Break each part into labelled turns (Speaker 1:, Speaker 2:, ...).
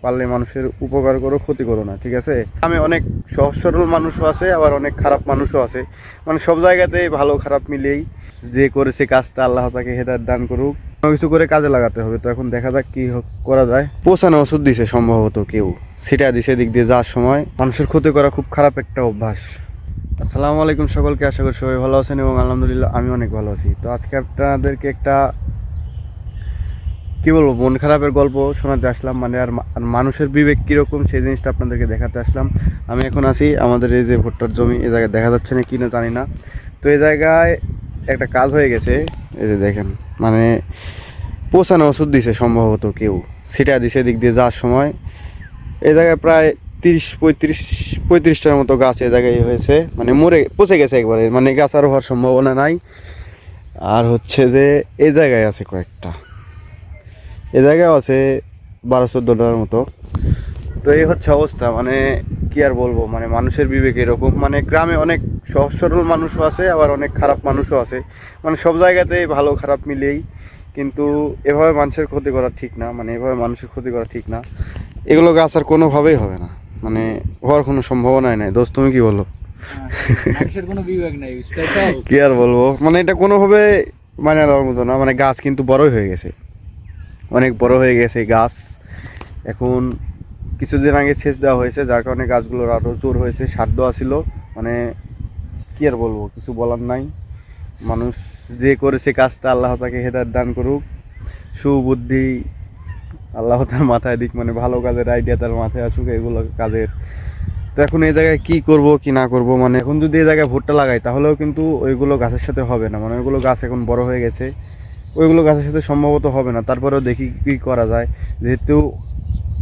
Speaker 1: পারলে মানুষের উপকার করো, ক্ষতি করো না, ঠিক আছে? আমি অনেক সহজ সরল মানুষও আছে, আবার অনেক খারাপ মানুষও আছে। মানে সব জায়গাতেই ভালো খারাপ মিলেই যে করেছে কাজটা, আল্লাহ তাকে হেদায়েত দান করুক। কোনো কিছু করে কাজে লাগাতে হবে। তো এখন দেখা যাক কি করা যায়। পৌঁছানো ওষুধ দিছে সম্ভবত কেউ, সেটা দিছে দিক দিয়ে যাওয়ার সময়। মানুষের ক্ষতি করা খুব খারাপ একটা অভ্যাস। আসসালামু আলাইকুম সকলকে, আশা করি সবাই ভালো আছেন এবং আলহামদুলিল্লাহ আমি অনেক ভালো আছি। তো আজকে আপনাদেরকে একটা কি বলবো মন খারাপের গল্প শোনাতে আসলাম। মানে আর মানুষের বিবেক কীরকম সেই জিনিসটা আপনাদেরকে দেখাতে আসলাম। আমি এখন আছি আমাদের এই যে ভুট্টার জমি, এই জায়গায় দেখা যাচ্ছে না কি না জানি না। তো এই জায়গায় একটা কাজ হয়ে গেছে, এই যে দেখেন, মানে পৌঁছানো ওষুধ দিছে সম্ভবত কেউ, সেটা দিছে দিক দিয়ে যাওয়ার সময়। এই জায়গায় প্রায় 30-35টার মতো গাছ এই জায়গায় হয়েছে, মানে পচে গেছে একবারে, মানে গাছ আর হওয়ার সম্ভাবনা নাই। আর হচ্ছে যে এই জায়গায় আছে কয়েকটা, এ জায়গায় আছে 12-14টার মতো। তো এই হচ্ছে অবস্থা। মানে কি আর বলবো, মানে মানুষের বিবেক এরকম। মানে গ্রামে অনেক সহজ সরল মানুষও আছে, আবার অনেক খারাপ মানুষও আছে। মানে সব জায়গাতেই ভালো খারাপ মিলেই, কিন্তু এভাবে মানুষের ক্ষতি করা ঠিক না। মানে এভাবে মানুষের ক্ষতি করা ঠিক না। এগুলো গাছ আর কোনোভাবেই হবে না, মানে হওয়ার কোনো সম্ভাবনাই নাই। দোস্ত তুমি কি বলো?
Speaker 2: মানুষের কোনো বিবেক নাই,
Speaker 1: কি আর বলবো, মানে এটা কোনোভাবে মানে নেওয়ার মতো না। মানে গাছ কিন্তু বড়ই হয়ে গেছে, অনেক বড় হয়ে গেছে গাছ। এখন কিছুদিন আগে সেচ দেওয়া হয়েছে, যার কারণে গাছগুলোর আরও জোর হয়েছে। সার দেওয়া ছিল, মানে কি আর বলবো, কিছু বলার নাই। মানুষ যে করেছে কাজটা, আল্লাহ তাকে হেদায়েত দান করুক, সুবুদ্ধি আল্লাহ তার মাথায় দিক, মানে ভালো কাজের আইডিয়া তার মাথায় আসুক এগুলো কাজের। তো এখন এই জায়গায় কি করব কি না করব, মানে এখন যদি এই জায়গায় ভুট্টা লাগাই তাহলেও কিন্তু ওইগুলো গাছের সাথে হবে না। মানে ওইগুলো গাছ এখন বড় হয়ে গেছে, ওইগুলো গাছের সাথে সম্ভবত হবে না। তারপরেও দেখি কী করা যায়, যেহেতু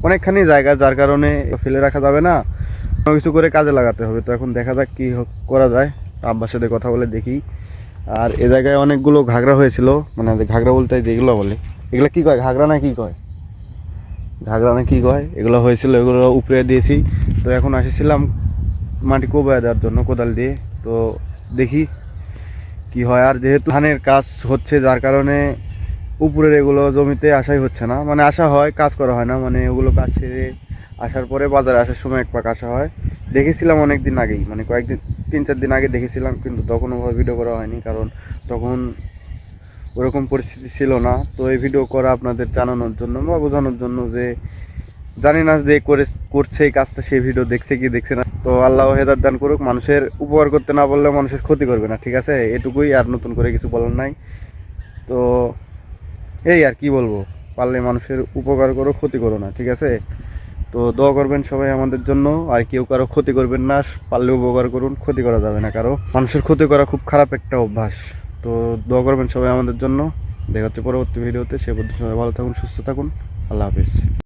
Speaker 1: অনেকখানি জায়গা, যার কারণে ফেলে রাখা যাবে না, কোনো কিছু করে কাজে লাগাতে হবে। তো এখন দেখা যাক কী করা যায়, আব্বার সাথে কথা বলে দেখি। আর এ জায়গায় অনেকগুলো ঘাগরা হয়েছিল, মানে ঘাগরা বলতে যেগুলো বলে, এগুলো কী কয়, ঘাগরা না কী কয়, ঘাগরা না কী কয়, এগুলো হয়েছিল, এগুলো উপরে দিয়েছি। তো এখন এসেছিলাম মাটি কোবায় দেওয়ার জন্য কোদাল দিয়ে। তো দেখি কি হয়। আর যেহেতু ধানের কাজ হচ্ছে, যার কারণে উপরের এগুলো জমিতে আসাই হচ্ছে না। মানে আসা হয়, কাজ করা হয় না। মানে ওগুলো কাজ সেরে আসার পরে বাজারে আসার সময় এক পাক আসা হয়। দেখেছিলাম অনেক দিন আগেই, মানে কয়েকদিন 3-4 দিন আগে দেখেছিলাম, কিন্তু তখন ওভাবে ভিডিও করা হয়নি, কারণ তখন ওরকম পরিস্থিতি ছিল না। তো এই ভিডিও করা আপনাদের জানানোর জন্য বা বোঝানোর জন্য যে জানি না যে করছে এই কাজটা, সেই ভিডিও দেখছে কি দেখছে না। তো আল্লাহ হেদায়েত দান করুক। মানুষের উপকার করতে না বললে মানুষের ক্ষতি করবে না, ঠিক আছে? এটুকুই, আর নতুন করে কিছু বলার নাই। তো এই আর কি বলবো, পারলে মানুষের উপকার করো, ক্ষতি করো না, ঠিক আছে? তো দোয়া করবেন সবাই আমাদের জন্য, আর কেউ কারো ক্ষতি করবেন না। পারলে উপকার করুন, ক্ষতি করা যাবে না কারো। মানুষের ক্ষতি করা খুব খারাপ একটা অভ্যাস। তো দোয়া করবেন সবাই আমাদের জন্য। দেখা হচ্ছে পরবর্তী ভিডিওতে। সে পর্যন্ত সবাই ভালো থাকুন, সুস্থ থাকুন। আল্লাহ হাফিজ।